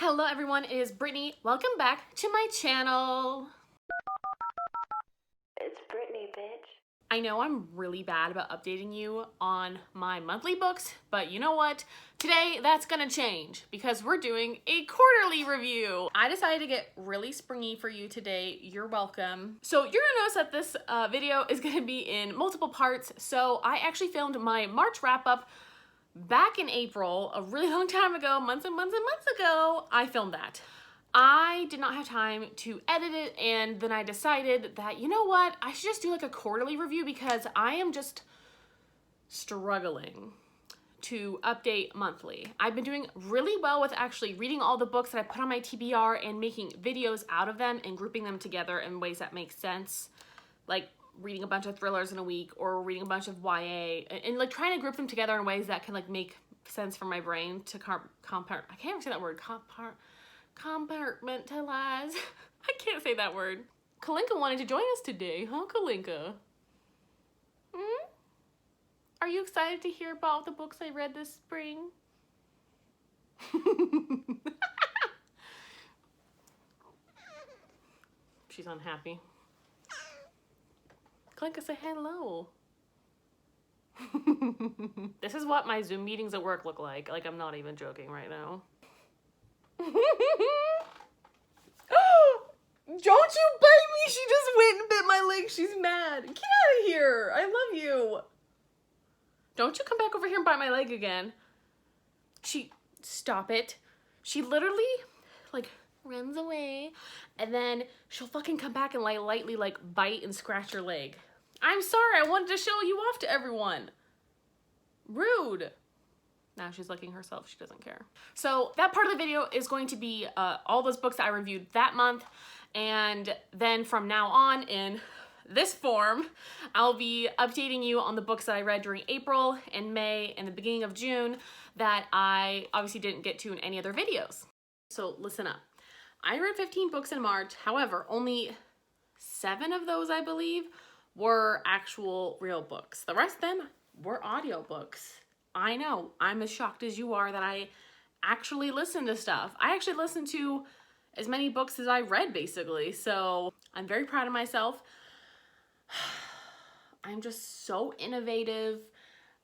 Hello everyone, it is Brittney. Welcome back to my channel. It's Brittney, bitch. I know I'm really bad about updating you on my monthly books, but you know what? Today that's gonna change because we're doing a quarterly review. I decided to get really springy for you today. You're welcome. So you're gonna notice that this video is gonna be in multiple parts. So I actually filmed my March wrap up back in April, a really long time ago, months and months and months ago. I filmed that. I did not have time to edit it, and then I decided that, you know what, I should just do like a quarterly review because I am just struggling to update monthly. I've been doing really well with actually reading all the books that I put on my TBR and making videos out of them and grouping them together in ways that make sense, like reading a bunch of thrillers in a week or reading a bunch of YA and like trying to group them together in ways that can like make sense for my brain to compartmentalize. I can't say that word. Kalinka wanted to join us today, huh, Kalinka? Are you excited to hear about the books I read this spring? She's unhappy. Kalinka, say hello. This is what my Zoom meetings at work look like. Like, I'm not even joking right now. Don't you bite me! She just went and bit my leg. She's mad. Get out of here. I love you. Don't you come back over here and bite my leg again. Stop it. She literally, like, runs away, and then she'll fucking come back and, like, lightly, like, bite and scratch your leg. I'm sorry. I wanted to show you off to everyone. Rude. Now she's licking herself. She doesn't care. So that part of the video is going to be all those books that I reviewed that month. And then from now on in this form, I'll be updating you on the books that I read during April and May and the beginning of June that I obviously didn't get to in any other videos. So listen up. I read 15 books in March. However, only 7 of those, I believe, were actual real books. The rest of them were audiobooks. I know, I'm as shocked as you are that I actually listen to stuff. I actually listened to as many books as I read, basically. So I'm very proud of myself. I'm just so innovative.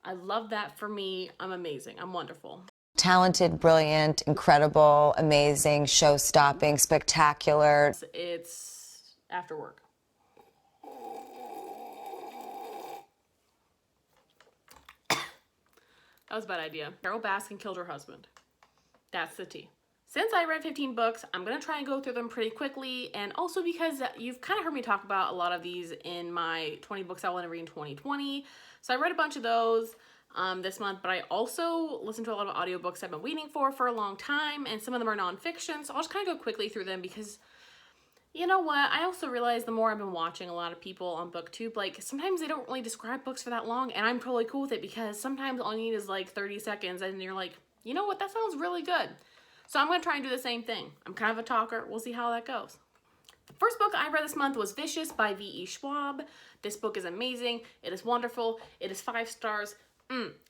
I love that for me. I'm amazing. I'm wonderful. Talented, brilliant, incredible, amazing, show-stopping, spectacular. It's after work. That was a bad idea. Carol Baskin killed her husband. That's the tea. Since I read 15 books, I'm going to try and go through them pretty quickly, and also because you've kind of heard me talk about a lot of these in my 20 books I want to read in 2020. So I read a bunch of those this month, but I also listened to a lot of audiobooks I've been waiting for a long time, and some of them are nonfiction, so I'll just kind of go quickly through them because you know what? I also realized the more I've been watching a lot of people on BookTube, like, sometimes they don't really describe books for that long, and I'm totally cool with it because sometimes all you need is, like, 30 seconds, and you're like, you know what? That sounds really good. So I'm going to try and do the same thing. I'm kind of a talker. We'll see how that goes. The first book I read this month was Vicious by V.E. Schwab. This book is amazing. It is wonderful. It is 5 stars.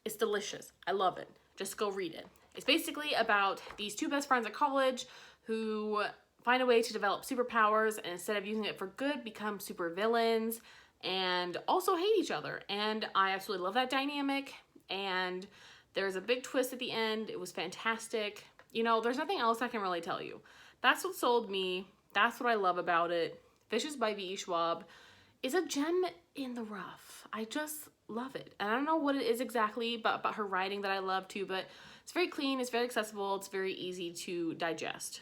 It's delicious. I love it. Just go read it. It's basically about these 2 best friends at college who find a way to develop superpowers, and instead of using it for good, become super villains and also hate each other. And I absolutely love that dynamic. And there's a big twist at the end. It was fantastic. You know, there's nothing else I can really tell you. That's what sold me. That's what I love about it. Vicious by V.E. Schwab is a gem in the rough. I just love it. And I don't know what it is exactly about her writing that I love too, but it's very clean, it's very accessible, it's very easy to digest.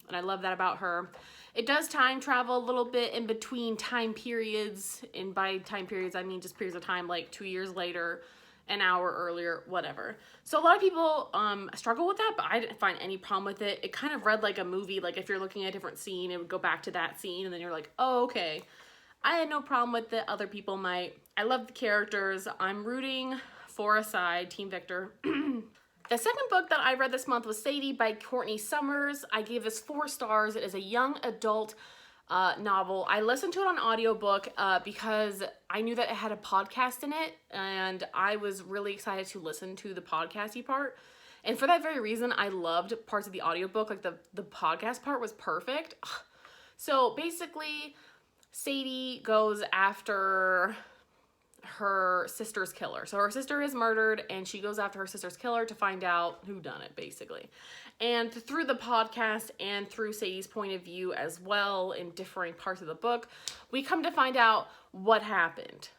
And I love that about her. It does time travel a little bit in between time periods. And by time periods, I mean just periods of time, like 2 years later, an hour earlier, whatever. So a lot of people struggle with that, but I didn't find any problem with it. It kind of read like a movie. Like if you're looking at a different scene, it would go back to that scene. And then you're like, oh, okay. I had no problem with it. Other people might. I love the characters. I'm rooting for a side, Team Victor. The second book that I read this month was Sadie by Courtney Summers. I gave this 4 stars. It is a young adult novel. I listened to it on audiobook because I knew that it had a podcast in it, and I was really excited to listen to the podcasty part. And for that very reason, I loved parts of the audiobook. Like the podcast part was perfect. So basically, Sadie goes after her sister's killer. So her sister is murdered and she goes after her sister's killer to find out who done it, basically. And through the podcast and through Sadie's point of view as well in differing parts of the book, we come to find out what happened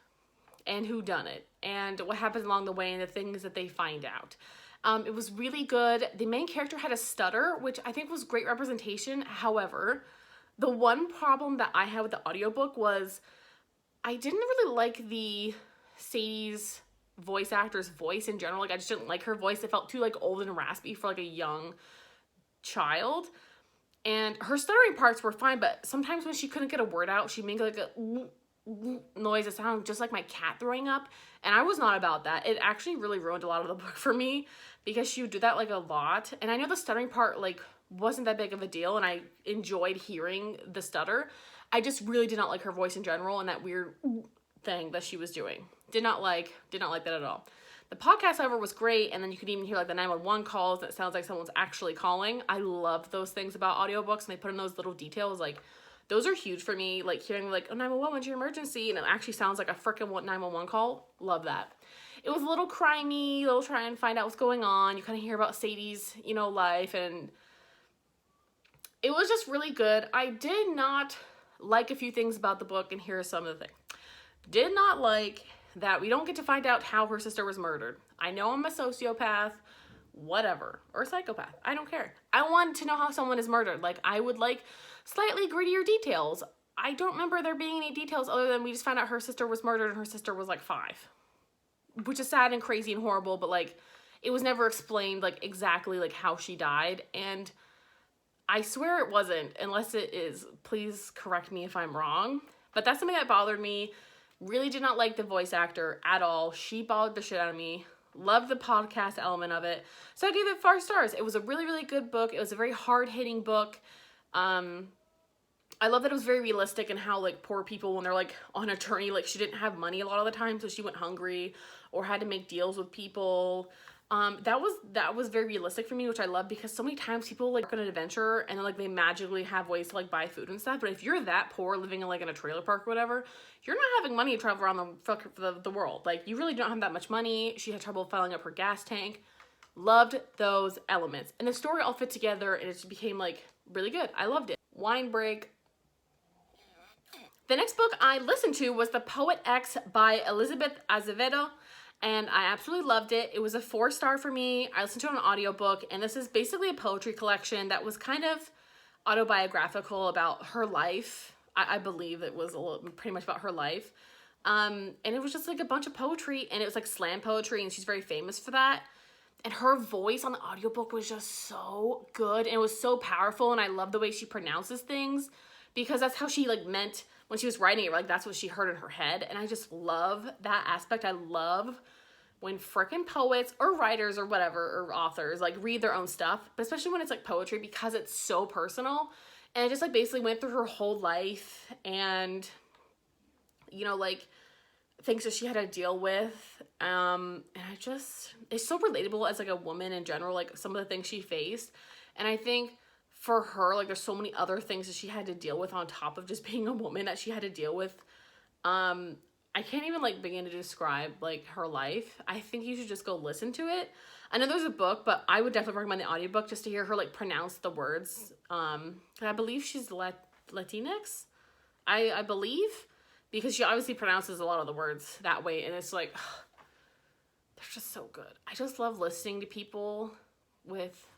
and who done it and what happens along the way and the things that they find out. It was really good. The main character had a stutter, which I think was great representation. However, the one problem that I had with the audiobook was I didn't really like the Sadie's voice actor's voice in general. Like, I just didn't like her voice. It felt too, like, old and raspy for, like, a young child. And her stuttering parts were fine, but sometimes when she couldn't get a word out, she'd make, like, a noise that sounded just like my cat throwing up. And I was not about that. It actually really ruined a lot of the book for me because she would do that, like, a lot. And I know the stuttering part, like, wasn't that big of a deal, and I enjoyed hearing the stutter. I just really did not like her voice in general and that weird thing that she was doing. Did not like that at all. The podcast, however, was great, and then you could even hear like the 911 calls that sounds like someone's actually calling. I love those things about audiobooks, and they put in those little details. Like, those are huge for me. Like, hearing like, oh, 911, what's your emergency? And it actually sounds like a freaking 911 call. Love that. It was a little crimey, little try and find out what's going on. You kind of hear about Sadie's, life, and it was just really good. I did not like a few things about the book, and here are some of the things. Did not like that we don't get to find out how her sister was murdered. I know I'm a sociopath, whatever, or a psychopath. I don't care. I want to know how someone is murdered. Like, I would like slightly grittier details. I don't remember there being any details other than we just found out her sister was murdered and her sister was like 5. Which is sad and crazy and horrible, but like, it was never explained like exactly like how she died, and I swear it wasn't, unless it is. Please correct me if I'm wrong. But that's something that bothered me. Really did not like the voice actor at all. She bothered the shit out of me. Loved the podcast element of it. So I gave it 5 stars. It was a really, really good book. It was a very hard-hitting book. I love that it was very realistic in how, like, poor people, when they're, like, on a journey, like, she didn't have money a lot of the time, so she went hungry or had to make deals with people. That was very realistic for me, which I love, because so many times people like go on an adventure and then like they magically have ways to like buy food and stuff. But if you're that poor, living in like in a trailer park or whatever, you're not having money to travel around the world. Like, you really don't have that much money. She had trouble filling up her gas tank. Loved those elements, and the story all fit together, and it just became like really good. I loved it. Wine break. The next book I listened to was The Poet X by Elizabeth Azevedo. And I absolutely loved it. It was a 4-star for me. I listened to it on an audiobook, and this is basically a poetry collection that was kind of autobiographical about her life. I believe it was pretty much about her life. And it was just like a bunch of poetry, and it was like slam poetry, and she's very famous for that. And her voice on the audiobook was just so good, and it was so powerful, and I love the way she pronounces things, because that's how she like meant when she was writing it. Like, that's what she heard in her head, and I just love that aspect. I love when frickin' poets or writers or whatever, or authors, like, read their own stuff, but especially when it's like poetry, because it's so personal. And it just like basically went through her whole life, and like things that she had to deal with, and it's so relatable as like a woman in general, like some of the things she faced. And I think for her, like, there's so many other things that she had to deal with on top of just being a woman that she had to deal with. I can't even like begin to describe like her life. I think you should just go listen to it. I know there's a book, but I would definitely recommend the audiobook just to hear her like pronounce the words. I believe she's Latinx. I believe, because she obviously pronounces a lot of the words that way, and it's like, they're just so good. I just love listening to people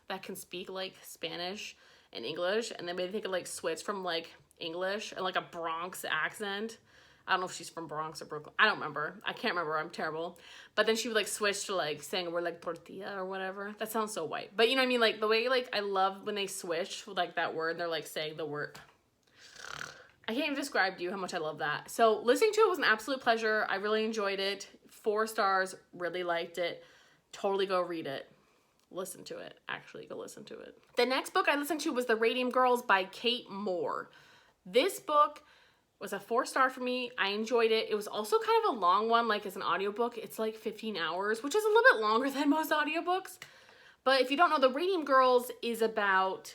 that can speak like Spanish and English, and then maybe they could like switch from like English and like a Bronx accent. I don't know if she's from Bronx or Brooklyn. I don't remember. I can't remember. I'm terrible. But then she would like switch to like saying a word like tortilla or whatever. That sounds so white. But you know what I mean? Like the way, like, I love when they switch with like that word. They're like saying the word. I can't even describe to you how much I love that. So listening to it was an absolute pleasure. I really enjoyed it. 4 stars. Really liked it. Totally go read it. Listen to it. Actually, go listen to it. The next book I listened to was The Radium Girls by Kate Moore. This book was a 4-star for me. I enjoyed it. It was also kind of a long one, like as an audiobook. It's like 15 hours, which is a little bit longer than most audiobooks. But if you don't know, the Radium Girls is about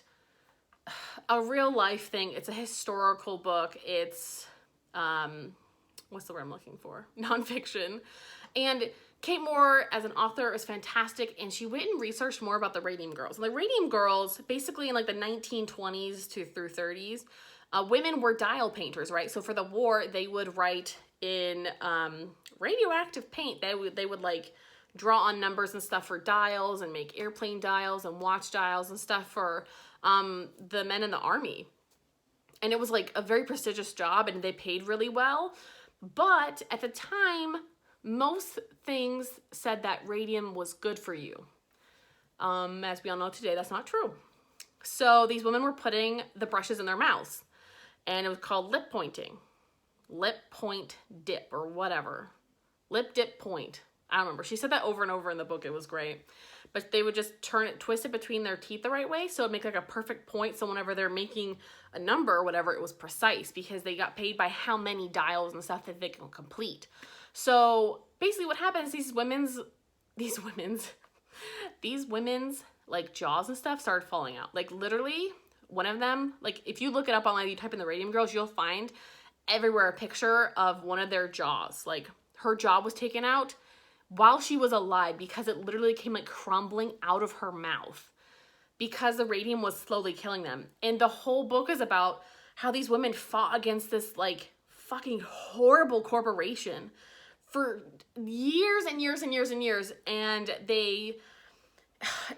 a real life thing. It's a historical book. It's, what's the word I'm looking for? Nonfiction. And Kate Moore, as an author, is fantastic, and she went and researched more about the Radium Girls. And the Radium Girls, basically in like the 1920s through 30s, women were dial painters, right? So for the war, they would write in radioactive paint. They would like draw on numbers and stuff for dials and make airplane dials and watch dials and stuff for the men in the army. And it was like a very prestigious job, and they paid really well. But at the time, most things said that radium was good for you. As we all know today, that's not true. So these women were putting the brushes in their mouths, and it was called lip pointing. Lip point dip or whatever. Lip dip point. I don't remember. She said that over and over in the book. It was great. But they would just twist it between their teeth the right way, so it'd make like a perfect point. So whenever they're making a number or whatever, it was precise because they got paid by how many dials and stuff that they can complete. So basically what happens, these women's like jaws and stuff started falling out. Like literally one of them, like if you look it up online, you type in the Radium Girls, you'll find everywhere a picture of one of their jaws. Like her jaw was taken out while she was alive because it literally came like crumbling out of her mouth because the radium was slowly killing them. And the whole book is about how these women fought against this like fucking horrible corporation for years and years and years and years. And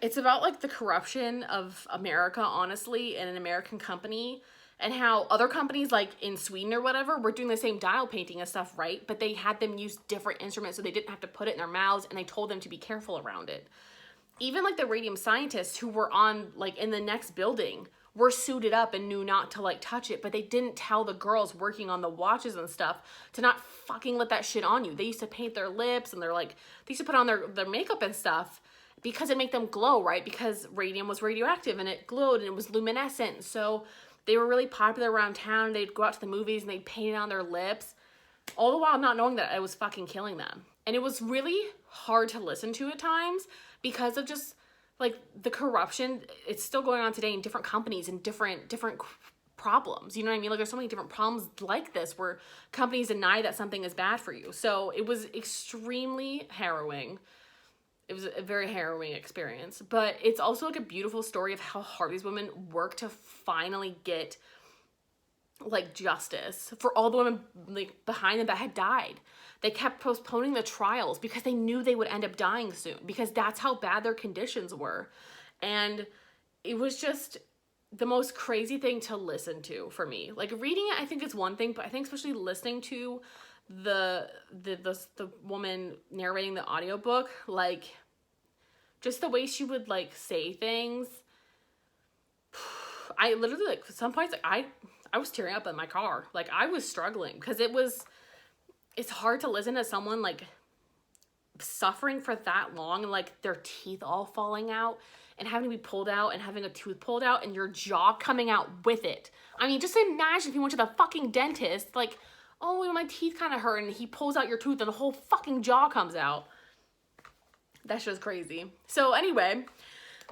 it's about like the corruption of America, honestly, and an American company, and how other companies like in Sweden or whatever were doing the same dial painting and stuff, right? But they had them use different instruments so they didn't have to put it in their mouths, and they told them to be careful around it. Even like the radium scientists who were on like in the next building were suited up and knew not to like touch it, but they didn't tell the girls working on the watches and stuff to not fucking let that shit on you. They used to paint their lips and they're like, they used to put on their makeup and stuff because it made them glow, right? Because radium was radioactive and it glowed and it was luminescent. So they were really popular around town. They'd go out to the movies and they'd paint it on their lips, all the while not knowing that it was fucking killing them. And it was really hard to listen to at times because of just like the corruption. It's still going on today in different companies and different problems. You know what I mean? Like there's so many different problems like this where companies deny that something is bad for you. So it was extremely harrowing. It was a very harrowing experience, but it's also like a beautiful story of how hard these women work to finally get like justice for all the women like behind them that had died. They kept postponing the trials because they knew they would end up dying soon because that's how bad their conditions were. And it was just the most crazy thing to listen to for me. Like reading it, I think it's one thing, but I think especially listening to the woman narrating the audiobook, like just the way she would like say things. I literally like at some points like I was tearing up in my car. Like I was struggling because it's hard to listen to someone like suffering for that long and like their teeth all falling out and having to be pulled out and having a tooth pulled out and your jaw coming out with it. I mean, just imagine if you went to the fucking dentist, like, oh, my teeth kind of hurt, and he pulls out your tooth and the whole fucking jaw comes out. That's just crazy. So anyway,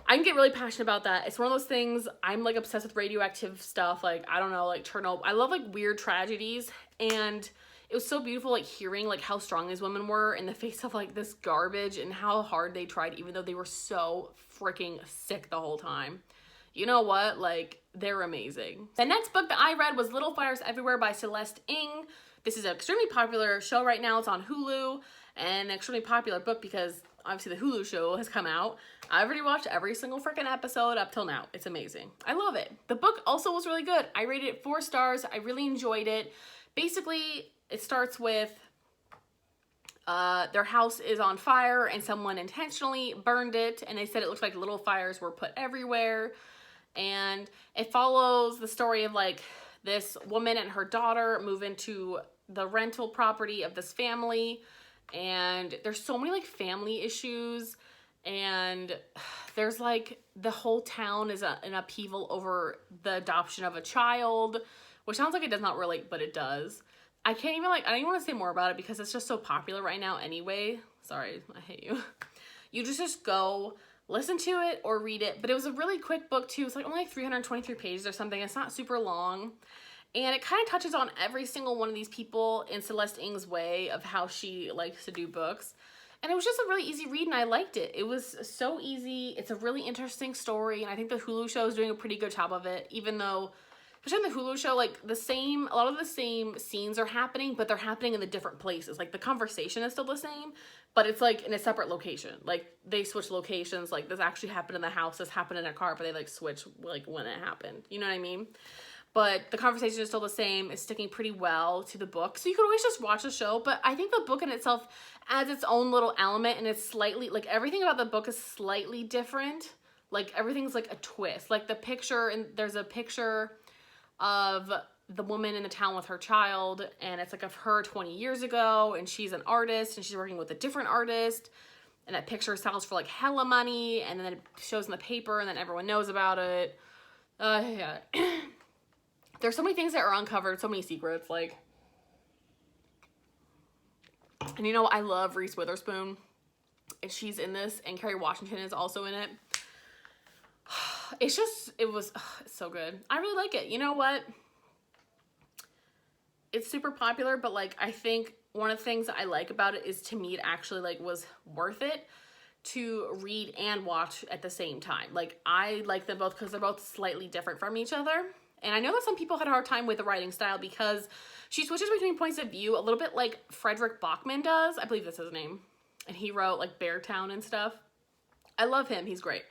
I can get really passionate about that. It's one of those things, I'm like obsessed with radioactive stuff. Like, I don't know, like Chernobyl. I love like weird tragedies, and it was so beautiful like hearing like how strong these women were in the face of like this garbage and how hard they tried even though they were so freaking sick the whole time. You know what? Like, they're amazing. The next book that I read was Little Fires Everywhere by Celeste Ng. This is an extremely popular show right now. It's on Hulu, and an extremely popular book because obviously the Hulu show has come out. I've already watched every single freaking episode up till now. It's amazing. I love it. The book also was really good. I rated it 4 stars. I really enjoyed it. Basically, it starts with their house is on fire and someone intentionally burned it, and they said it looks like little fires were put everywhere. And it follows the story of like this woman and her daughter move into the rental property of this family, and there's so many like family issues, and there's like the whole town is an upheaval over the adoption of a child, which sounds like it does not relate, but it does. I can't even like, I don't even want to say more about it because it's just so popular right now anyway. Sorry, I hate you. You just go listen to it or read it. But it was a really quick book too. It's like only like 323 pages or something. It's not super long. And it kind of touches on every single one of these people in Celeste Ng's way of how she likes to do books. And it was just a really easy read, and I liked it. It was so easy. It's a really interesting story, and I think the Hulu show is doing a pretty good job of it, even though, especially in the Hulu show, like, a lot of the same scenes are happening, but they're happening in the different places. Like, the conversation is still the same, but it's, like, in a separate location. Like, they switch locations. Like, this actually happened in the house. This happened in a car, but they, like, switch, like, when it happened. You know what I mean? But the conversation is still the same. It's sticking pretty well to the book. So you could always just watch the show. But I think the book in itself adds its own little element. And it's slightly, like, everything about the book is slightly different. Like, everything's like a twist. Like, the picture, and there's a picture of the woman in the town with her child. And it's like of her 20 years ago. And she's an artist. And she's working with a different artist. And that picture sells for, like, hella money. And then it shows in the paper. And then everyone knows about it. Yeah. There's so many things that are uncovered, so many secrets, like, and you know, I love Reese Witherspoon, and she's in this, and Kerry Washington is also in it. It's so good. I really like it. You know what? It's super popular, but, like, I think one of the things that I like about it is, to me, it actually, like, was worth it to read and watch at the same time. Like, I like them both because they're both slightly different from each other. And I know that some people had a hard time with the writing style because she switches between points of view a little bit like Frederick Bachman does. I believe that's his name. And he wrote, like, Beartown and stuff. I love him. He's great.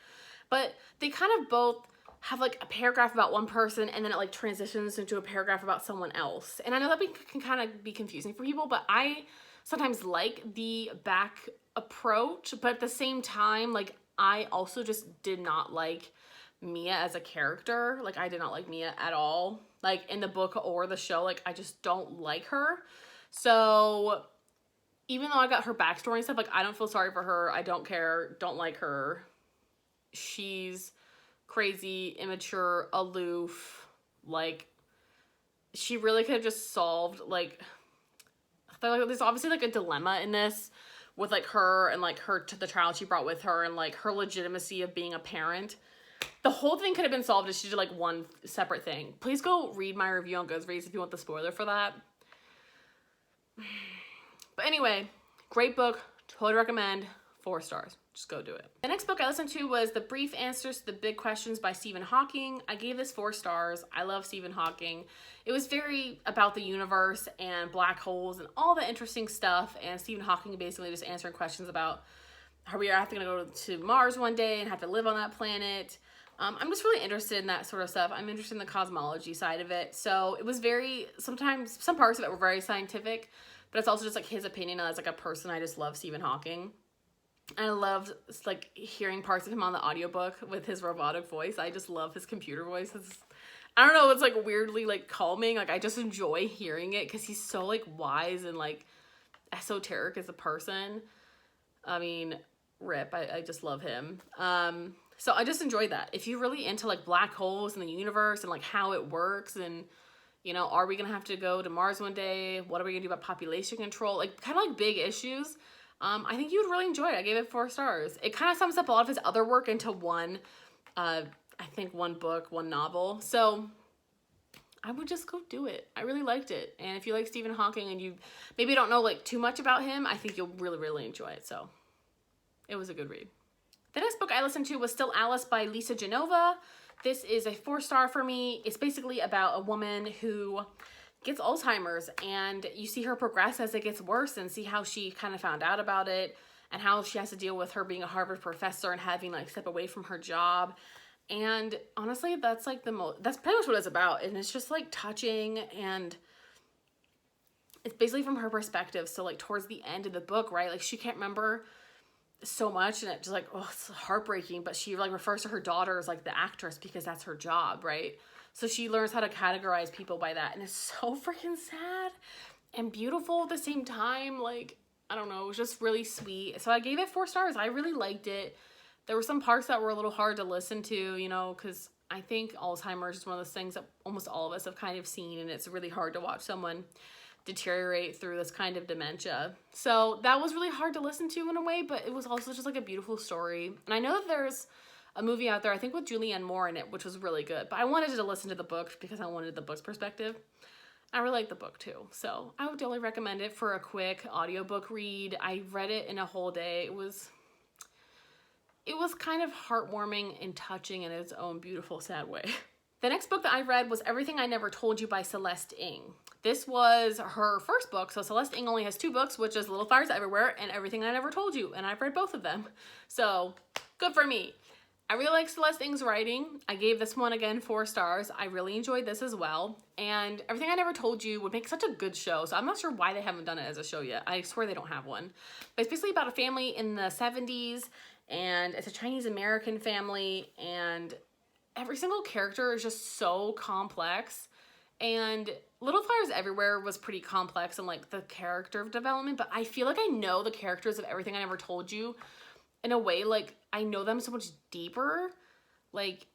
But they kind of both have, like, a paragraph about one person, and then it, like, transitions into a paragraph about someone else. And I know that can kind of be confusing for people, but I sometimes like the back approach. But at the same time, like, I also just did not like Mia as a character. Like, I did not like Mia at all, like, in the book or the show. Like, I just don't like her. So even though I got her backstory and stuff, like, I don't feel sorry for her. I don't care. Don't like her. She's crazy, immature, aloof. Like, she really could have just solved, like, there's obviously, like, a dilemma in this with, like, her and, like, the child she brought with her, and, like, her legitimacy of being a parent. The whole thing could have been solved if she did, like, one separate thing. Please go read my review on Goodreads if you want the spoiler for that. But anyway, great book. Totally recommend. 4 stars. Just go do it. The next book I listened to was The Brief Answers to the Big Questions by Stephen Hawking. I gave this 4 stars. I love Stephen Hawking. It was very about the universe and black holes and all the interesting stuff. And Stephen Hawking basically just answering questions about how we are going to go to Mars one day and have to live on that planet. I'm just really interested in that sort of stuff. I'm interested in the cosmology side of it. So it was sometimes some parts of it were very scientific, but it's also just, like, his opinion as, like, a person. I just love Stephen Hawking. And I loved, like, hearing parts of him on the audiobook with his robotic voice. I just love his computer voice. I don't know, it's, like, weirdly, like, calming. Like, I just enjoy hearing it because he's so, like, wise and, like, esoteric as a person. I mean, rip. I just love him. So I just enjoyed that. If you're really into, like, black holes and the universe and, like, how it works, and, you know, are we going to have to go to Mars one day? What are we going to do about population control? Like, kind of, like, big issues. I think you would really enjoy it. I gave it 4 stars. It kind of sums up a lot of his other work into one, I think, one book, one novel. So I would just go do it. I really liked it. And if you like Stephen Hawking and you maybe don't know, like, too much about him, I think you'll really, really enjoy it. So it was a good read. The next book I listened to was Still Alice by Lisa Genova. This is a 4-star for me. It's basically about a woman who gets Alzheimer's, and you see her progress as it gets worse and see how she kind of found out about it and how she has to deal with her being a Harvard professor and having, like, step away from her job. And honestly, that's, like, that's pretty much what it's about. And it's just, like, touching, and it's basically from her perspective. So, like, towards the end of the book, right, like, she can't remember so much, and it's just, like, oh, it's heartbreaking, but she, like, refers to her daughter as, like, the actress because that's her job, right? So she learns how to categorize people by that, and it's so freaking sad and beautiful at the same time. Like, I don't know, it was just really sweet. So I gave it 4 stars. I really liked it. There were some parts that were a little hard to listen to, you know, because I think Alzheimer's is one of those things that almost all of us have kind of seen, and it's really hard to watch someone deteriorate through this kind of dementia. So that was really hard to listen to in a way, but it was also just like a beautiful story. And I know that there's a movie out there, I think with Julianne Moore in it, which was really good, but I wanted to listen to the book because I wanted the book's perspective. I really like the book too, so I would definitely recommend it for a quick audiobook read. I read it in a whole day. It was kind of heartwarming and touching in its own beautiful, sad way. The next book that I read was Everything I Never Told You by Celeste Ng. This was her first book, so Celeste Ng only has 2 books, which is Little Fires Everywhere and Everything I Never Told You, and I've read both of them. So, good for me. I really like Celeste Ng's writing. I gave this one, again, 4 stars. I really enjoyed this as well. And Everything I Never Told You would make such a good show, so I'm not sure why they haven't done it as a show yet. I swear they don't have one. But it's basically about a family in the 70s, and it's a Chinese-American family, and every single character is just so complex. And Little Fires Everywhere was pretty complex in like the character development, but I feel like I know the characters of Everything I Never Told You in a way, like I know them so much deeper. Like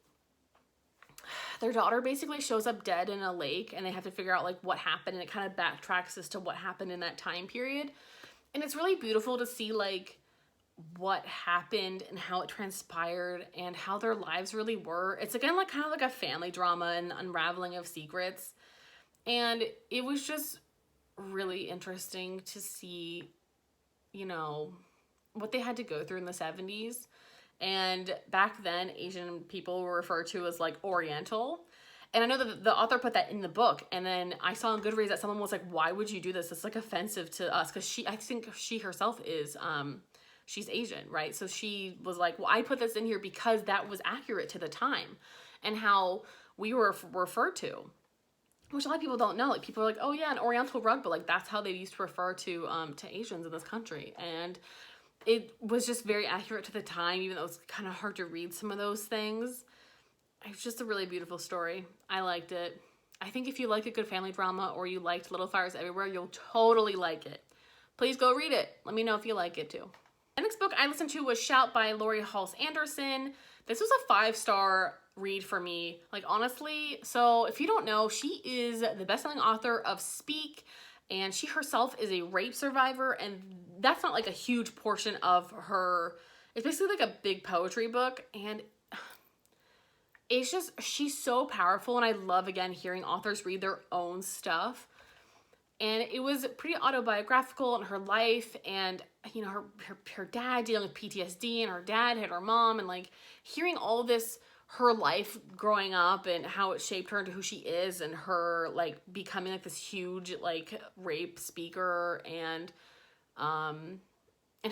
their daughter basically shows up dead in a lake and they have to figure out like what happened, and it kind of backtracks as to what happened in that time period. And it's really beautiful to see like what happened and how it transpired and how their lives really were. It's again like kind of like a family drama and unraveling of secrets. And it was just really interesting to see, you know, what they had to go through in the 70s. And back then, Asian people were referred to as like Oriental. And I know that the author put that in the book. And then I saw on Goodreads that someone was like, why would you do this? It's like offensive to us. Because I think she herself is, she's Asian, right? So she was like, well, I put this in here because that was accurate to the time and how we were referred to, which a lot of people don't know. Like people are like, oh yeah, an Oriental rug, but like that's how they used to refer to Asians in this country. And it was just very accurate to the time, even though it's kind of hard to read some of those things. It's just a really beautiful story. I liked it. I think if you like a good family drama or you liked Little Fires Everywhere, you'll totally like it. Please go read it. Let me know if you like it too. The next book I listened to was Shout by Laurie Halse Anderson. This was a 5-star read for me, like honestly. So if you don't know, she is the best-selling author of Speak, and she herself is a rape survivor, and that's not like a huge portion of her. It's basically like a big poetry book, and it's just, she's so powerful, and I love, again, hearing authors read their own stuff. And it was pretty autobiographical in her life, and you know, her dad dealing with PTSD, and her dad had her mom, and like hearing all this, her life growing up and how it shaped her into who she is, and her like becoming like this huge like rape speaker, and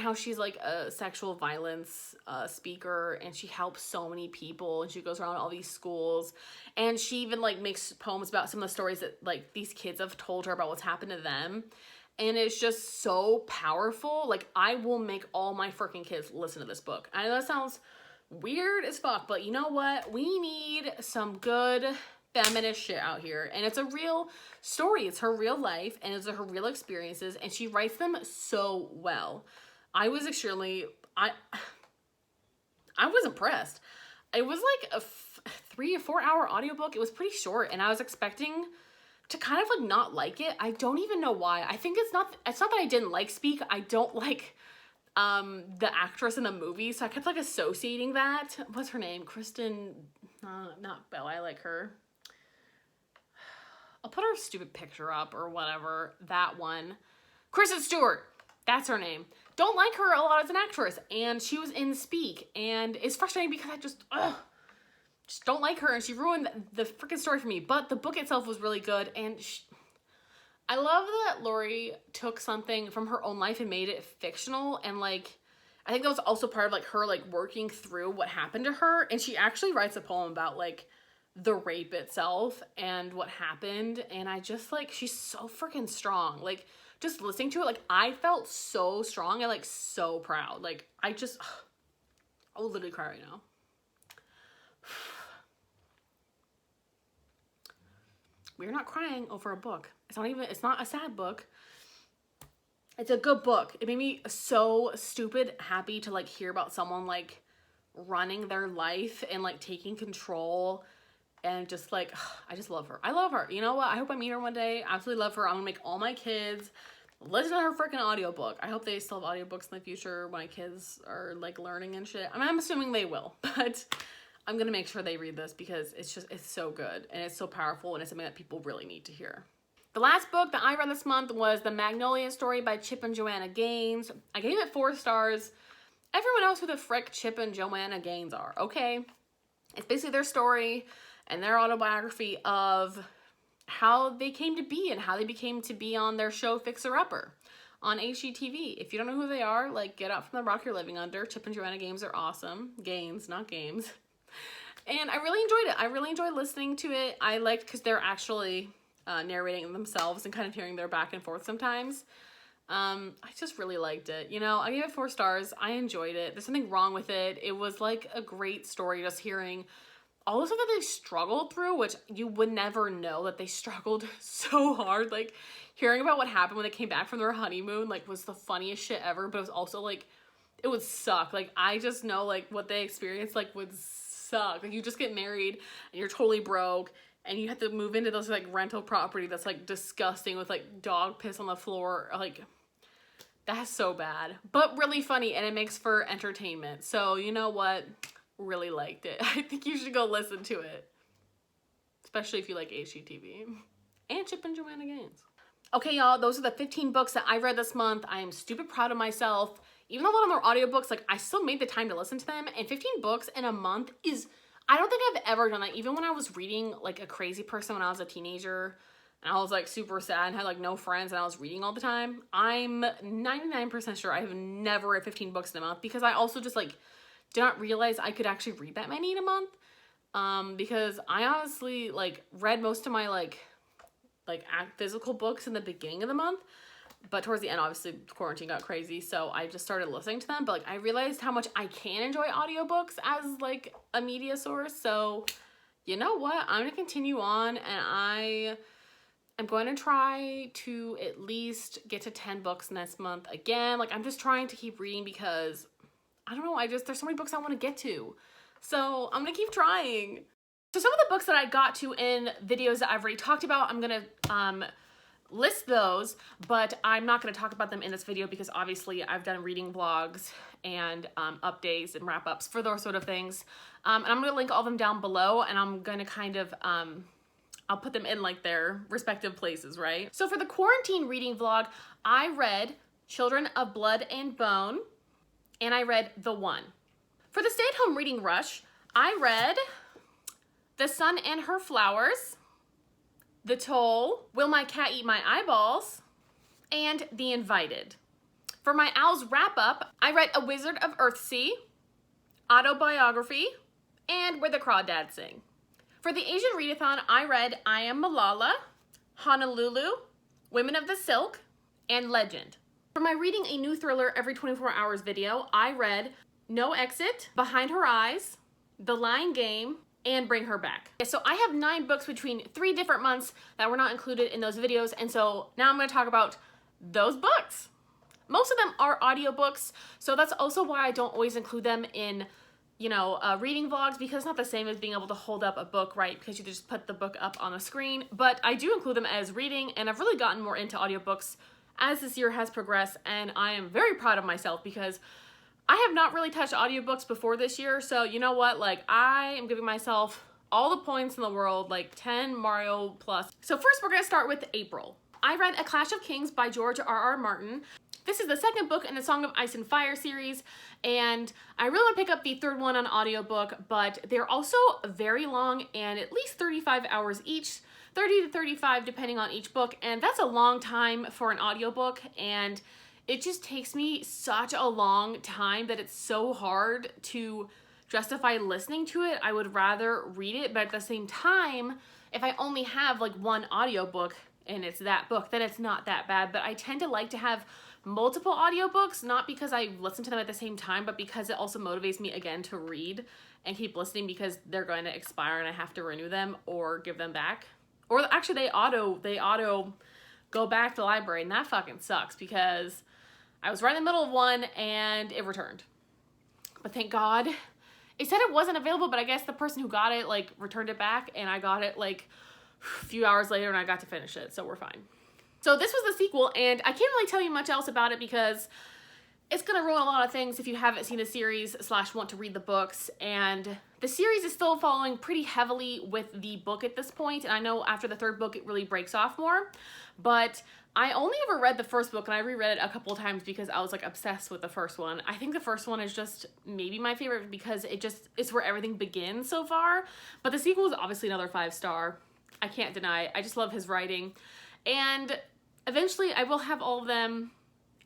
how she's like a sexual violence speaker, and she helps so many people, and she goes around all these schools, and she even like makes poems about some of the stories that like these kids have told her about what's happened to them. And it's just so powerful. Like I will make all my freaking kids listen to this book. I know that sounds weird as fuck, but you know what? We need some good feminist shit out here. And it's a real story. It's her real life, and it's her real experiences, and she writes them so well. I was extremely, I was impressed. It was like a 3 or 4 hour audiobook. It was pretty short, and I was expecting to kind of like not like it. I don't even know why. I think it's not that I didn't like Speak. I don't like the actress in the movie, so I kept like associating that. What's her name? Kristen, not Belle. I like her. I'll put her stupid picture up or whatever. That one. Kristen Stewart. That's her name. Don't like her a lot as an actress, and she was in Speak, and it's frustrating because I just don't like her, and she ruined the freaking story for me. But the book itself was really good, and I love that Laurie took something from her own life and made it fictional, and like I think that was also part of like her like working through what happened to her, and she actually writes a poem about like the rape itself and what happened, and I just like, she's so freaking strong. Like just listening to it, like I felt so strong and like so proud. Like I will literally cry right now. We're not crying over a book. It's not a sad book. It's a good book. It made me so stupid happy to like hear about someone like running their life and like taking control And just like, I just love her. I love her. You know what? I hope I meet her one day. Absolutely love her. I'm gonna make all my kids listen to her freaking audiobook. I hope they still have audiobooks in the future when my kids are like learning and shit. I mean, I'm assuming they will, but I'm gonna make sure they read this because it's so good and it's so powerful and it's something that people really need to hear. The last book that I read this month was The Magnolias Story by Chip and Joanna Gaines. I gave it 4 stars. Everyone knows who the frick Chip and Joanna Gaines are, okay? It's basically their story and their autobiography of how they came to be and how they became to be on their show Fixer Upper on HGTV. If you don't know who they are, like, get out from the rock you're living under. Chip and Joanna Gaines are awesome. Gaines, not games. And I really enjoyed it. I really enjoyed listening to it. I liked because they're actually narrating themselves and kind of hearing their back and forth sometimes. I just really liked it. You know, I gave it 4 stars. I enjoyed it. There's something wrong with it. It was like a great story, just hearing all the stuff that they struggled through, which you would never know that they struggled so hard. Like, hearing about what happened when they came back from their honeymoon, like, was the funniest shit ever, but it was also, like, it would suck. Like, I just know, like, what they experienced, like, would suck. Like, you just get married, and you're totally broke, and you have to move into this, like, rental property that's, like, disgusting with, like, dog piss on the floor. Like, that's so bad. But really funny, and it makes for entertainment. So, you know what? Really liked it. I think you should go listen to it, especially if you like HGTV and Chip and Joanna Gaines. Okay, y'all, those are the 15 books that I read this month. I am stupid proud of myself. Even though a lot of them are audiobooks, like, I still made the time to listen to them, and 15 books in a month is, I don't think I've ever done that. Even when I was reading like a crazy person when I was a teenager and I was like super sad and had like no friends and I was reading all the time, I'm 99% sure I have never read 15 books in a month, because I also just like did not realize I could actually read that many in a month. Because I honestly like read most of my like physical books in the beginning of the month, but towards the end, obviously quarantine got crazy, so I just started listening to them. But like, I realized how much I can enjoy audiobooks as like a media source. So you know what? I'm gonna continue on, and I am going to try to at least get to 10 books next month again. Like, I'm just trying to keep reading because I don't know, there's so many books I want to get to. So I'm gonna keep trying. So some of the books that I got to in videos that I've already talked about, I'm gonna list those, but I'm not gonna talk about them in this video because obviously I've done reading vlogs and updates and wrap-ups for those sort of things. And I'm gonna link all of them down below, and I'm gonna kind of, I'll put them in like their respective places, right? So for the quarantine reading vlog, I read Children of Blood and Bone, and I read The One. For the stay-at-home reading rush, I read The Sun and Her Flowers, The Toll, Will My Cat Eat My Eyeballs, and The Invited. For my Owls wrap-up, I read A Wizard of Earthsea, Autobiography, and Where the Crawdads Sing. For the Asian Readathon, I read I Am Malala, Honolulu, Women of the Silk, and Legend. For my Reading a New Thriller Every 24 Hours video, I read No Exit, Behind Her Eyes, The Lying Game, and Bring Her Back. So I have 9 books between 3 different months that were not included in those videos, and so now I'm going to talk about those books. Most of them are audiobooks, so that's also why I don't always include them in, you know, reading vlogs, because it's not the same as being able to hold up a book, right? Because you just put the book up on a screen. But I do include them as reading, and I've really gotten more into audiobooks as this year has progressed, and I am very proud of myself because I have not really touched audiobooks before this year. So you know what, like, I am giving myself all the points in the world, like 10 Mario plus. So first we're gonna start with April. I read A Clash of Kings by George R.R. Martin. This is the second book in the Song of Ice and Fire series, and I really want to pick up the third one on audiobook, but they're also very long and at least 35 hours each, 30 to 35 depending on each book, and that's a long time for an audiobook, and it just takes me such a long time that it's so hard to justify listening to it. I would rather read it, but at the same time, if I only have like one audiobook and it's that book, then it's not that bad. But I tend to like to have multiple audiobooks, not because I listen to them at the same time, but because it also motivates me again to read and keep listening, because they're going to expire and I have to renew them or give them back. Or actually they auto go back to the library, and that fucking sucks because I was right in the middle of one and it returned. But thank God it said it wasn't available, but I guess the person who got it, like, returned it back, and I got it, like, a few hours later, and I got to finish it, so we're fine. So this was the sequel, and I can't really tell you much else about it because it's gonna ruin a lot of things if you haven't seen the series / want to read the books, and the series is still following pretty heavily with the book at this point, and I know after the 3rd book it really breaks off more, but I only ever read the 1st book, and I reread it a couple of times because I was like obsessed with the 1st one. I think the 1st one is just maybe my favorite because it's where everything begins so far, but the sequel is obviously another 5-star. I can't deny it. I just love his writing, and eventually I will have all of them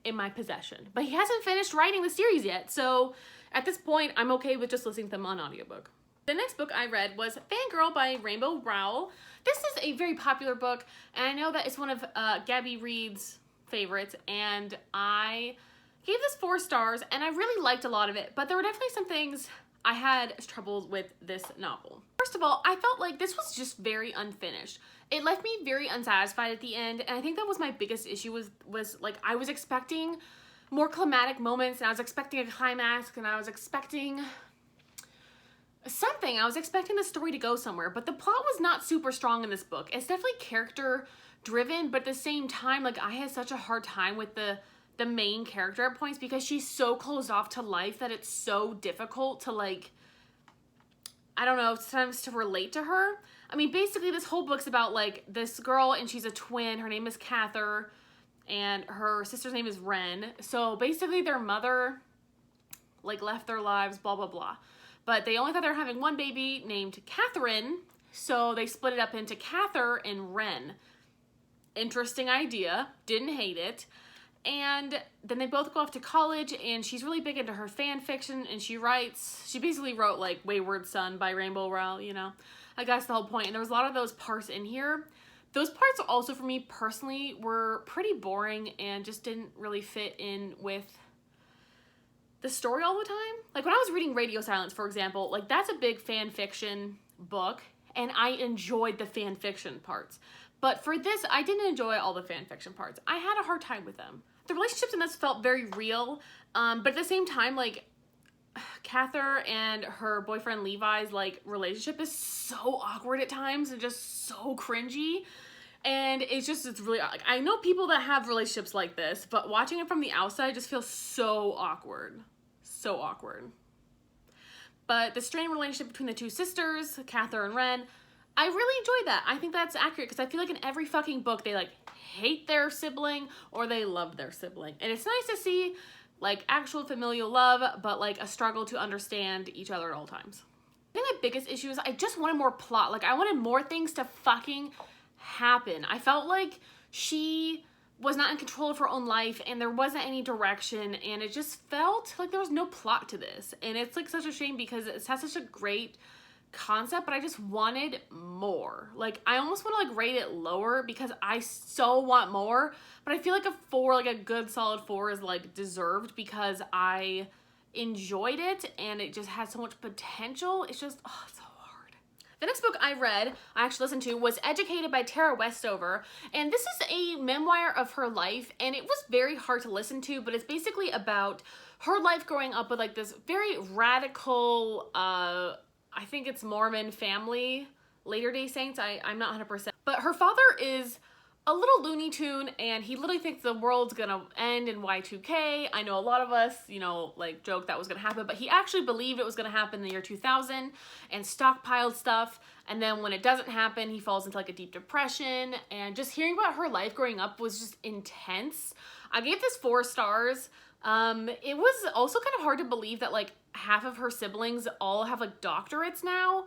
in my possession, but he hasn't finished writing the series yet, so at this point I'm okay with just listening to them on audiobook. The next book I read was Fangirl by Rainbow Rowell. This is a very popular book, and I know that it's one of Gabby Reed's favorites, and I gave this 4 stars, and I really liked a lot of it, but there were definitely some things I had trouble with this novel. First of all, I felt like this was just very unfinished. It left me very unsatisfied at the end, and I think that was my biggest issue was like I was expecting more climatic moments, and I was expecting a climax, and I was expecting something. I was expecting the story to go somewhere, but the plot was not super strong in this book. It's definitely character driven, but at the same time, like I had such a hard time with the main character at points because she's so closed off to life that it's so difficult to, like, I don't know, sometimes to relate to her. I mean, basically this whole book's about like this girl, and she's a twin. Her name is Cather, and her sister's name is Wren. So basically their mother like left their lives, blah, blah, blah. But they only thought they were having one baby named Catherine, so they split it up into Cather and Wren. Interesting idea, didn't hate it. And then they both go off to college, and she's really big into her fan fiction, and she basically wrote like Wayward Son by Rainbow Rowell, you know. I guess the whole point. And there was a lot of those parts in here. Those parts also for me personally were pretty boring and just didn't really fit in with the story all the time. Like when I was reading Radio Silence, for example, like that's a big fan fiction book, and I enjoyed the fan fiction parts. But for this, I didn't enjoy all the fan fiction parts. I had a hard time with them. The relationships in this felt very real, but at the same time, like, Cather and her boyfriend Levi's, like, relationship is so awkward at times and just so cringy. And it's really, like, I know people that have relationships like this, but watching it from the outside just feels so awkward. So awkward. But the strained relationship between the two sisters, Cather and Wren, I really enjoyed that. I think that's accurate because I feel like in every fucking book they like hate their sibling or they love their sibling. And it's nice to see like actual familial love, but like a struggle to understand each other at all times. I think my biggest issue is I just wanted more plot. Like I wanted more things to fucking happen. I felt like she was not in control of her own life and there wasn't any direction, and it just felt like there was no plot to this. And it's like such a shame because it has such a great concept, but I just wanted more. Like I almost want to like rate it lower because I so want more, but I feel like a 4, like a good solid 4 is like deserved because I enjoyed it and it just had so much potential. It's just, oh, it's so hard. The next book I read, I actually listened to, was Educated by Tara Westover, and this is a memoir of her life, and it was very hard to listen to, but it's basically about her life growing up with like this very radical, I think it's Mormon family, Latter-day Saints, I'm not 100%. But her father is a little Looney Tune, and he literally thinks the world's gonna end in Y2K. I know a lot of us, you know, like joke that was gonna happen, but he actually believed it was gonna happen in the year 2000 and stockpiled stuff. And then when it doesn't happen, he falls into like a deep depression. And just hearing about her life growing up was just intense. I gave this 4 stars. It was also kind of hard to believe that like half of her siblings all have like doctorates now.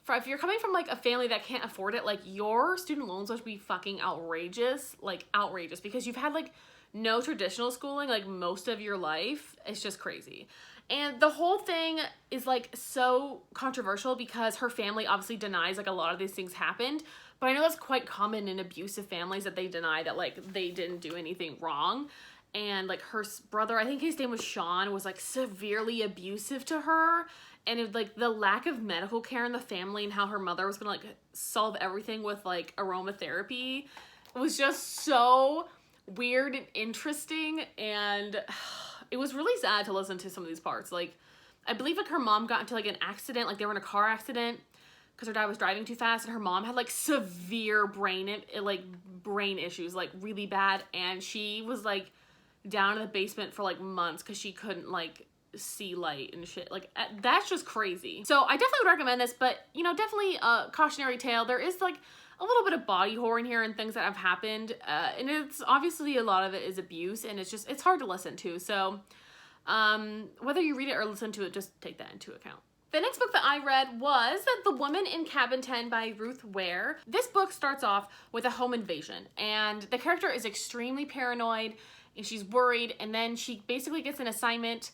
If you're coming from like a family that can't afford it, like your student loans must be fucking outrageous, like outrageous, because you've had like no traditional schooling like most of your life. It's just crazy. And the whole thing is like so controversial because her family obviously denies like a lot of these things happened, but I know that's quite common in abusive families that they deny that like they didn't do anything wrong. And like her brother, I think his name was Sean, was like severely abusive to her. And it, like the lack of medical care in the family and how her mother was gonna like solve everything with like aromatherapy was just so weird and interesting. And it was really sad to listen to some of these parts. Like I believe like her mom got into like an accident, like they were in a car accident because her dad was driving too fast, and her mom had like severe brain issues, like really bad, and she was like down in the basement for like months because she couldn't like see light and shit. Like that's just crazy. So I definitely would recommend this, but you know, definitely a cautionary tale. There is like a little bit of body horror in here and things that have happened, and it's obviously a lot of it is abuse, and it's hard to listen to. So whether you read it or listen to it, just take that into account. The next book that I read was The Woman in Cabin 10 by Ruth Ware. This book starts off with a home invasion, and the character is extremely paranoid, and she's worried, and then she basically gets an assignment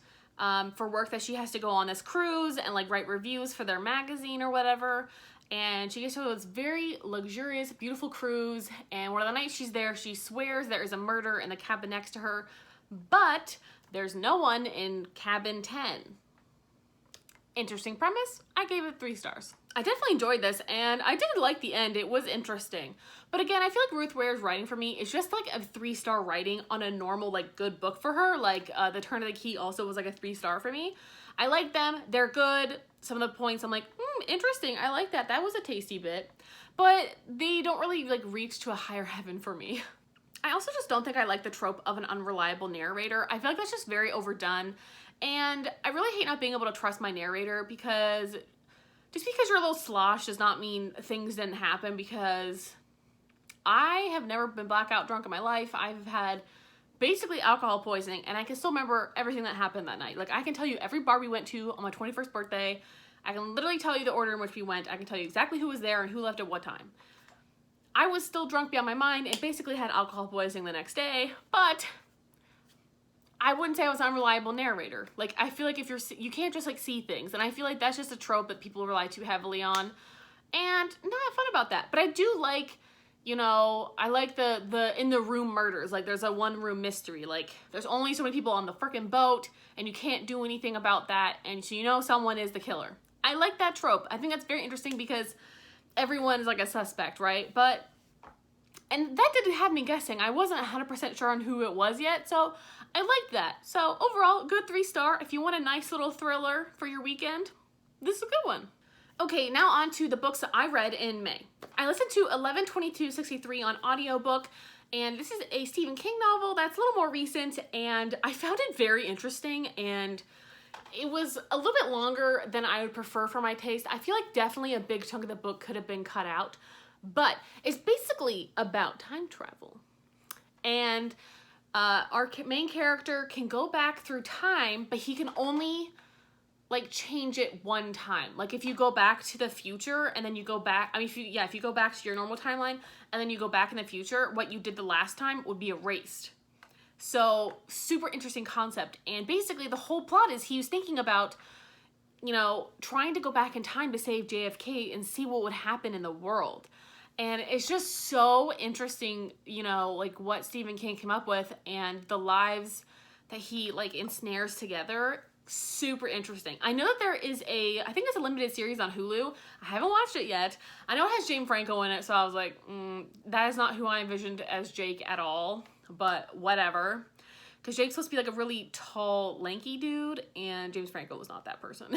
for work that she has to go on this cruise and like write reviews for their magazine or whatever. And she gets to this very luxurious, beautiful cruise, and one of the nights she's there, she swears there is a murder in the cabin next to her, but there's no one in cabin 10. Interesting premise. I gave it 3 stars. I definitely enjoyed this, and I did like the end. It was interesting. But again, I feel like Ruth Ware's writing for me is just like a 3-star writing on a normal, like, good book for her. Like, The Turn of the Key also was like a 3-star for me. I like them. They're good. Some of the points I'm like, interesting. I like that. That was a tasty bit. But they don't really, like, reach to a higher heaven for me. I also just don't think I like the trope of an unreliable narrator. I feel like that's just very overdone. And I really hate not being able to trust my narrator, because just because you're a little slosh does not mean things didn't happen, because I have never been blackout drunk in my life. I've had basically alcohol poisoning, and I can still remember everything that happened that night. Like, I can tell you every bar we went to on my 21st birthday. I can literally tell you the order in which we went. I can tell you exactly who was there and who left at what time. I was still drunk beyond my mind and basically had alcohol poisoning the next day, but I wouldn't say I was an unreliable narrator. Like, I feel like if you can't just like see things, and I feel like that's just a trope that people rely too heavily on, and not fun about that. But I do like, you know, I like the in the room murders. Like, there's a 1-room mystery. Like, there's only so many people on the freaking boat, and you can't do anything about that, and so you know someone is the killer. I like that trope. I think that's very interesting because everyone is like a suspect, right? And that didn't have me guessing. I wasn't 100% sure on who it was yet, so I liked that. So overall, good 3-star. If you want a nice little thriller for your weekend, this is a good one. Okay, now on to the books that I read in May. I listened to 11/22/63 on audiobook, and this is a Stephen King novel that's a little more recent, and I found it very interesting, and it was a little bit longer than I would prefer for my taste. I feel like definitely a big chunk of the book could have been cut out, but it's basically about time travel. And our main character can go back through time, but he can only like change it one time. Like, if you go back to the future and then you go back, I mean, if you go back to your normal timeline and then you go back in the future, what you did the last time would be erased. So, super interesting concept. And basically the whole plot is he was thinking about, you know, trying to go back in time to save JFK and see what would happen in the world. And it's just so interesting, you know, like what Stephen King came up with and the lives that he like ensnares together. Super interesting. I know that there is I think it's a limited series on Hulu. I haven't watched it yet. I know it has James Franco in it, so I was like, that is not who I envisioned as Jake at all, but whatever. Because Jake's supposed to be like a really tall, lanky dude, and James Franco was not that person.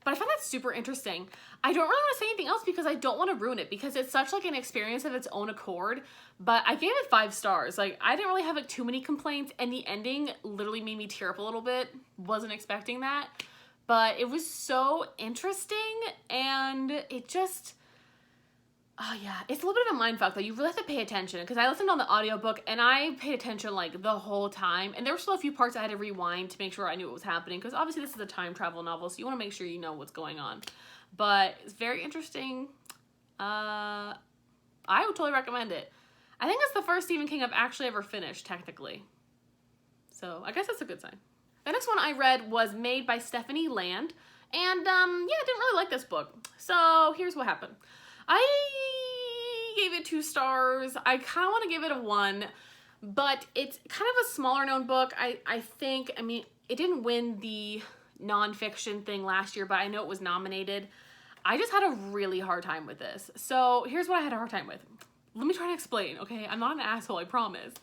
But I found that super interesting. I don't really want to say anything else because I don't want to ruin it, because it's such like an experience of its own accord. But I gave it 5 stars. Like, I didn't really have like too many complaints, and the ending literally made me tear up a little bit. Wasn't expecting that. But it was so interesting, and it just, oh yeah, it's a little bit of a mindfuck though. You really have to pay attention, because I listened on the audiobook and I paid attention like the whole time, and there were still a few parts I had to rewind to make sure I knew what was happening, because obviously this is a time travel novel, so you want to make sure you know what's going on. But it's very interesting. I would totally recommend it. I think it's the first Stephen King I've actually ever finished, technically. So I guess that's a good sign. The next one I read was Made by Stephanie Land, and yeah, I didn't really like this book. So here's what happened. I gave it 2 stars. I kind of want to give it a 1, but it's kind of a smaller known book. I think, I mean, it didn't win the nonfiction thing last year, but I know it was nominated. I just had a really hard time with this. So here's what I had a hard time with. Let me try to explain, okay? I'm not an asshole, I promise.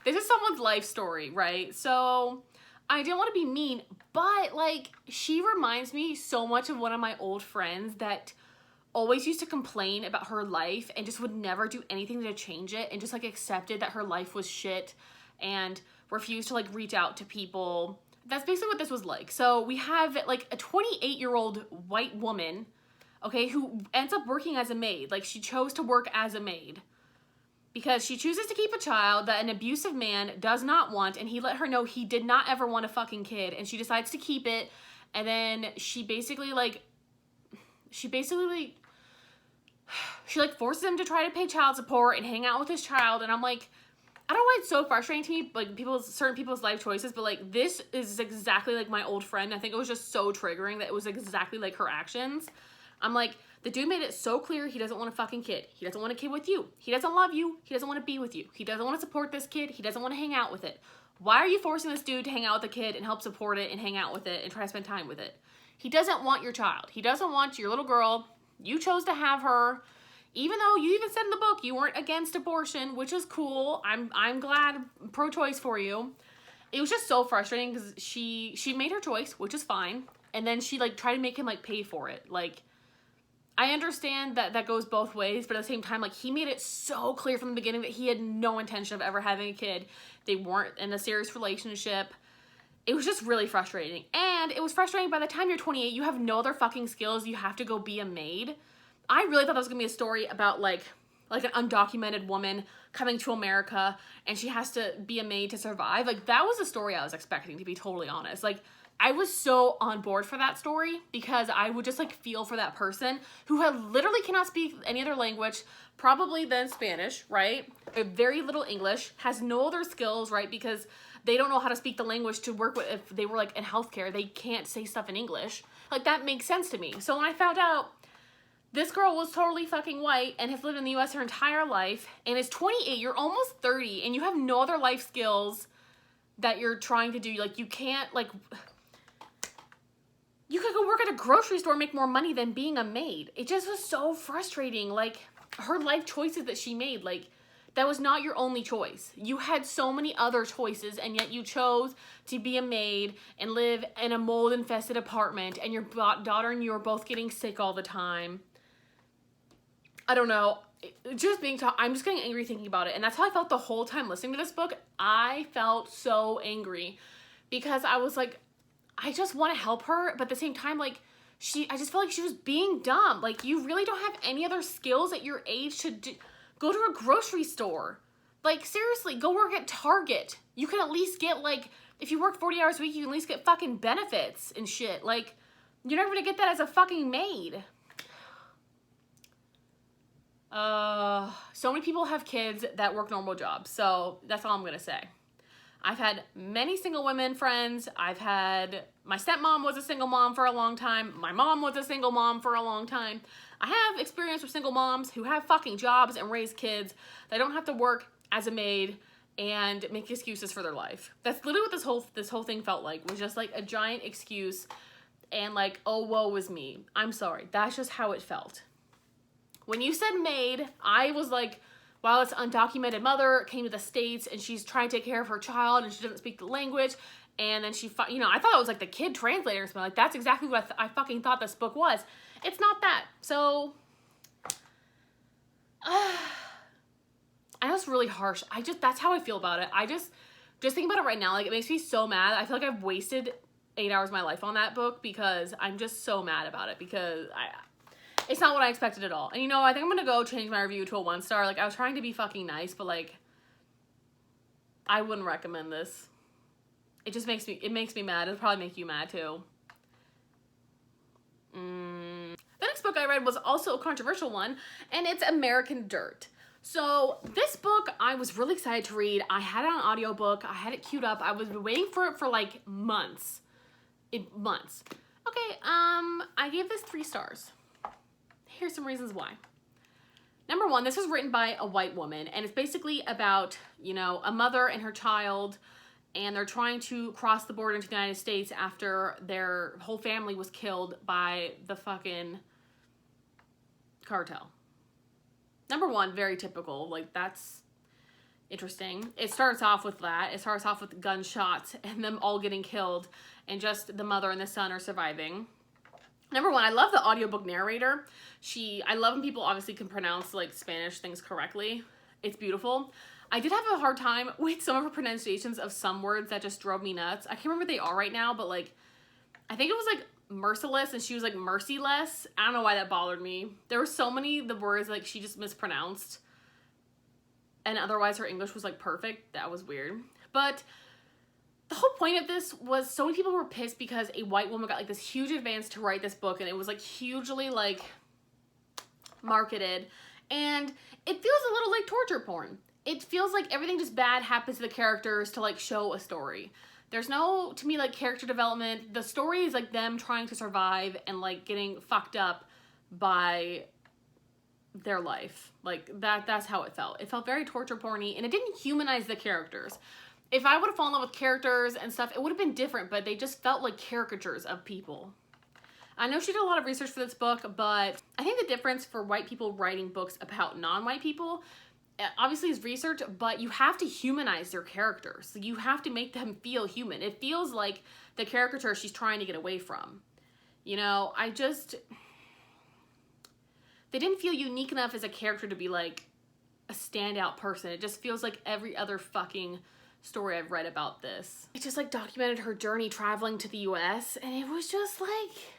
This is someone's life story, right? So I didn't want to be mean, but like she reminds me so much of one of my old friends that always used to complain about her life and just would never do anything to change it, and just like accepted that her life was shit and refused to like reach out to people. That's basically what this was like. So we have like a 28-year-old white woman, okay, who ends up working as a maid. Like she chose to work as a maid because she chooses to keep a child that an abusive man does not want, and he let her know he did not ever want a fucking kid, and she decides to keep it. And then she basically forces him to try to pay child support and hang out with his child. And I'm like, I don't know why it's so frustrating to me, like certain people's life choices, but like this is exactly like my old friend. I think it was just so triggering that it was exactly like her actions. I'm like, the dude made it so clear he doesn't want a fucking kid. He doesn't want a kid with you. He doesn't love you. He doesn't want to be with you. He doesn't want to support this kid. He doesn't want to hang out with it. Why are you forcing this dude to hang out with the kid and help support it and hang out with it and try to spend time with it? He doesn't want your child. He doesn't want your little girl. You chose to have her. Even though you even said in the book you weren't against abortion, which is cool. I'm glad, pro-choice for you. It was just so frustrating because she made her choice, which is fine. And then she like tried to make him like pay for it. Like, I understand that goes both ways, but at the same time, like he made it so clear from the beginning that he had no intention of ever having a kid. They weren't in a serious relationship. It was just really frustrating. And it was frustrating by the time you're 28, you have no other fucking skills. You have to go be a maid. I really thought that was gonna be a story about like an undocumented woman coming to America and she has to be a maid to survive. Like that was a story I was expecting, to be totally honest. Like I was so on board for that story because I would just like feel for that person who literally cannot speak any other language, probably then Spanish, right? Very little English, has no other skills, right? Because they don't know how to speak the language to work with. If they were like in healthcare, they can't say stuff in English. Like that makes sense to me. So when I found out this girl was totally fucking white and has lived in the US her entire life and is 28, you're almost 30, and you have no other life skills that you're trying to do. Like you can't like... You could go work at a grocery store and make more money than being a maid. It just was so frustrating. Like, her life choices that she made, like, that was not your only choice. You had so many other choices, and yet you chose to be a maid and live in a mold-infested apartment, and your daughter and you are both getting sick all the time. I don't know. I'm just getting angry thinking about it, and that's how I felt the whole time listening to this book. I felt so angry because I was like, I just want to help her, but at the same time, like, I just felt like she was being dumb. Like, you really don't have any other skills at your age to go to a grocery store. Like, seriously, go work at Target. You can at least get, like, if you work 40 hours a week, you can at least get fucking benefits and shit. Like, you're never gonna get that as a fucking maid. So many people have kids that work normal jobs, so that's all I'm gonna say. I've had many single women friends. My stepmom was a single mom for a long time. My mom was a single mom for a long time. I have experience with single moms who have fucking jobs and raise kids. They don't have to work as a maid and make excuses for their life. That's literally what this whole thing felt like, was just like a giant excuse and like, oh, woe is me. I'm sorry. That's just how it felt. When you said maid, I was like, wow, this undocumented mother came to the States and she's trying to take care of her child and she doesn't speak the language. And then I thought it was like the kid translator or something. Like, that's exactly what I fucking thought this book was. It's not that. So, I know it's really harsh. That's how I feel about it. Just thinking about it right now, like, it makes me so mad. I feel like I've wasted 8 hours of my life on that book because I'm just so mad about it because it's not what I expected at all. And you know, I think I'm gonna go change my review to a 1-star. Like, I was trying to be fucking nice, but like, I wouldn't recommend this. It just makes me mad. It'll probably make you mad too. The next book I read was also a controversial one, and it's American Dirt. So this book I was really excited to read. I had it on audiobook. I had it queued up. I was waiting for it for like months. Okay, I gave this 3 stars. Here's some reasons why. Number 1, this is written by a white woman, and it's basically about, you know, a mother and her child, and they're trying to cross the border into the United States after their whole family was killed by the fucking cartel. Number 1, very typical. Like, that's interesting. It starts off with that. It starts off with gunshots and them all getting killed, and just the mother and the son are surviving. Number one, I love the audiobook narrator. I love when people obviously can pronounce like Spanish things correctly. It's beautiful. I did have a hard time with some of her pronunciations of some words that just drove me nuts. I can't remember what they are right now, but like, I think it was like merciless and she was like merciless. I don't know why that bothered me. There were so many of the words like she just mispronounced, and otherwise her English was like perfect. That was weird. But the whole point of this was so many people were pissed because a white woman got like this huge advance to write this book, and it was like hugely like marketed, and it feels a little like torture porn. It feels like everything just bad happens to the characters to like show a story. There's no, to me, like character development. The story is like them trying to survive and like getting fucked up by their life. Like that's how it felt. It felt very torture porny, and it didn't humanize the characters. If I would have fallen in love with characters and stuff, it would have been different, but they just felt like caricatures of people. I know she did a lot of research for this book, but I think the difference for white people writing books about non-white people obviously is research, but you have to humanize their characters. You have to make them feel human. It feels like the caricature she's trying to get away from. You know, they didn't feel unique enough as a character to be like a standout person. It just feels like every other fucking story I've read about this. It just like documented her journey traveling to the US, and it was just like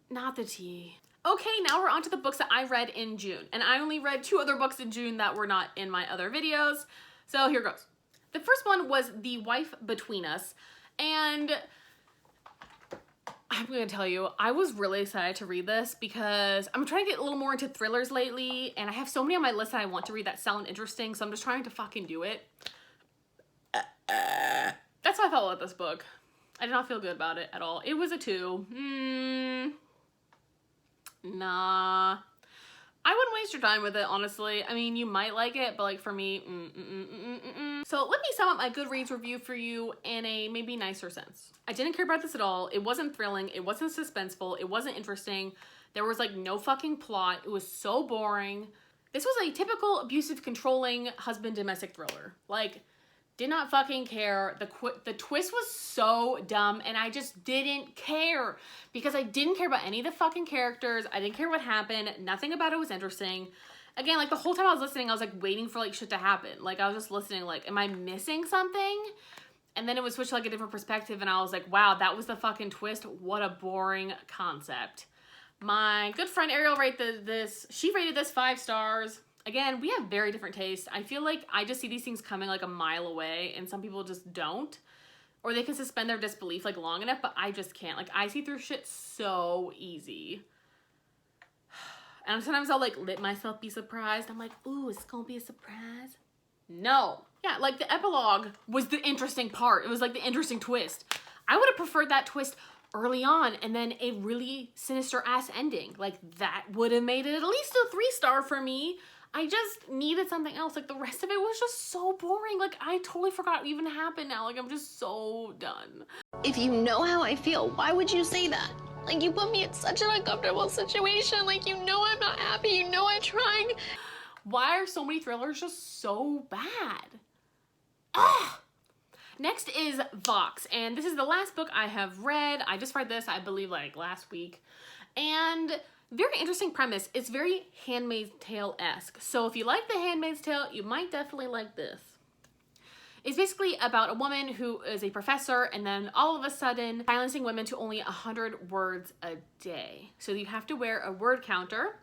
not the tea. Okay, now we're on to the books that I read in June. And I only read 2 other books in June that were not in my other videos. So here goes. The first one was The Wife Between Us. And I'm gonna tell you, I was really excited to read this because I'm trying to get a little more into thrillers lately. And I have so many on my list that I want to read that sound interesting. So I'm just trying to fucking do it. That's how I felt about this book. I did not feel good about it at all. It was a 2. Nah. I wouldn't waste your time with it, honestly. I mean, you might like it, but like for me, So let me sum up my Goodreads review for you in a maybe nicer sense. I didn't care about this at all. It wasn't thrilling. It wasn't suspenseful. It wasn't interesting. There was like no fucking plot. It was so boring. This was a typical abusive, controlling husband domestic thriller. Like, did not fucking care. The twist was so dumb, and I just didn't care because I didn't care about any of the fucking characters. I didn't care what happened. Nothing about it was interesting. Again, like the whole time I was listening, I was like waiting for like shit to happen. Like I was just listening like, am I missing something? And then it would switch to like a different perspective, and I was like, wow, that was the fucking twist. What a boring concept. My good friend Ariel rated this. She rated this 5 stars. Again, we have very different tastes. I feel like I just see these things coming like a mile away, and some people just don't. Or they can suspend their disbelief like long enough, but I just can't. Like, I see through shit so easy. And sometimes I'll like let myself be surprised. I'm like, ooh, it's gonna be a surprise. No. Yeah, like the epilogue was the interesting part. It was like the interesting twist. I would have preferred that twist early on and then a really sinister ass ending. Like that would have made it at least a 3-star for me. I just needed something else. Like the rest of it was just so boring. Like I totally forgot what even happened now. Like I'm just so done. If you know how I feel, why would you say that? Like you put me in such an uncomfortable situation. Like you know I'm not happy. You know I'm trying. Why are so many thrillers just so bad? Ugh. Next is Vox, and this is the last book I have read. I just read this, I believe, like last week. And very interesting premise. It's very Handmaid's Tale-esque. So if you like The Handmaid's Tale, you might definitely like this. It's basically about a woman who is a professor and then all of a sudden silencing women to only 100 words a day. So you have to wear a word counter,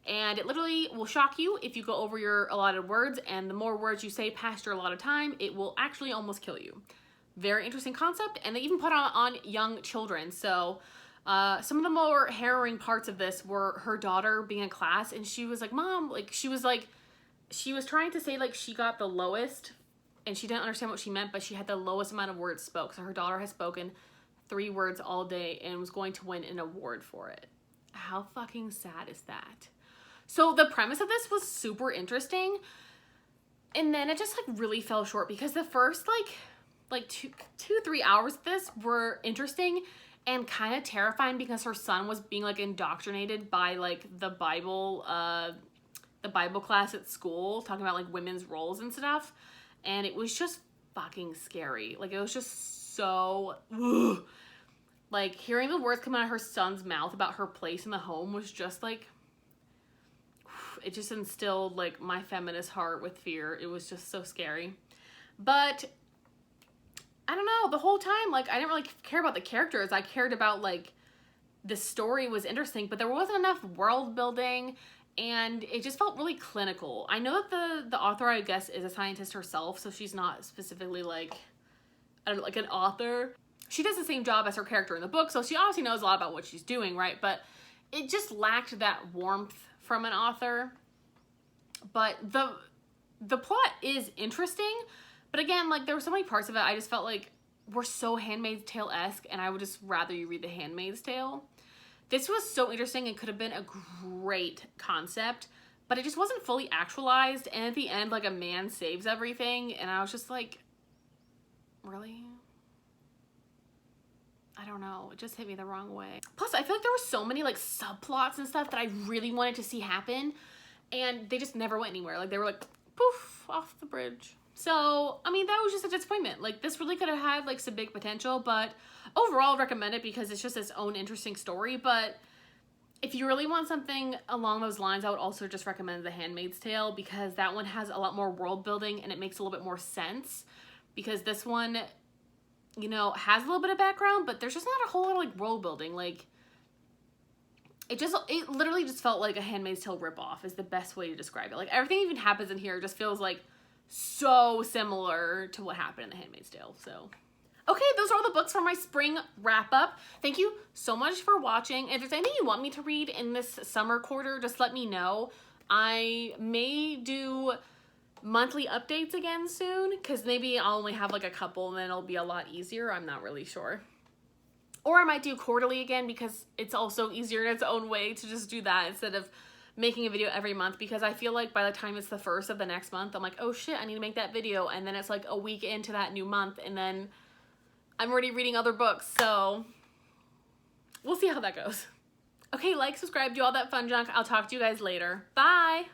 and it literally will shock you if you go over your allotted words, and the more words you say past your allotted time, it will actually almost kill you. Very interesting concept, and they even put on young children. So some of the more harrowing parts of this were her daughter being in class, and she was like, Mom, like she was trying to say like she got the lowest, and she didn't understand what she meant, but she had the lowest amount of words spoke. So her daughter has spoken 3 words all day and was going to win an award for it. How fucking sad is that? So the premise of this was super interesting, and then it just like really fell short because the first like 2-3 hours of this were interesting and kind of terrifying because her son was being like indoctrinated by like the Bible the Bible class at school, talking about like women's roles and stuff. And it was just fucking scary. Like, it was just so, ugh. Like, hearing the words come out of her son's mouth about her place in the home was just like, it just instilled like my feminist heart with fear. It was just so scary. But I don't know, the whole time, like, I didn't really care about the characters. I cared about like the story was interesting, but there wasn't enough world building, and it just felt really clinical. I know that the author, I guess, is a scientist herself, so she's not specifically like, I don't know, like an author. She does the same job as her character in the book, so she obviously knows a lot about what she's doing, right? But it just lacked that warmth from an author. But the plot is interesting, but again, like, there were so many parts of it I just felt like were so Handmaid's Tale-esque, and I would just rather you read The Handmaid's Tale. This was so interesting and could have been a great concept, but it just wasn't fully actualized, and at the end, like, a man saves everything, and I was just like, really? I don't know, it just hit me the wrong way. Plus, I feel like there were so many, like, subplots and stuff that I really wanted to see happen, and they just never went anywhere. Like, they were like, poof, off the bridge. So, I mean, that was just a disappointment. Like, this really could have had, like, some big potential, but overall, I'd recommend it because it's just its own interesting story. But if you really want something along those lines, I would also just recommend The Handmaid's Tale, because that one has a lot more world building and it makes a little bit more sense. Because this one, you know, has a little bit of background, but there's just not a whole lot of, like, world building. Like, it literally just felt like a Handmaid's Tale ripoff is the best way to describe it. Like, everything even happens in here just feels like so similar to what happened in The Handmaid's Tale. So, okay, those are all the books for my spring wrap-up. Thank you so much for watching. If there's anything you want me to read in this summer quarter, just let me know. I may do monthly updates again soon, because maybe I'll only have like a couple and then it'll be a lot easier. I'm not really sure. Or I might do quarterly again, because it's also easier in its own way to just do that instead of making a video every month, because I feel like by the time it's the first of the next month, I'm like, oh shit, I need to make that video, and then it's like a week into that new month, and then I'm already reading other books, so we'll see how that goes. Okay, like, subscribe, do all that fun junk. I'll talk to you guys later. Bye!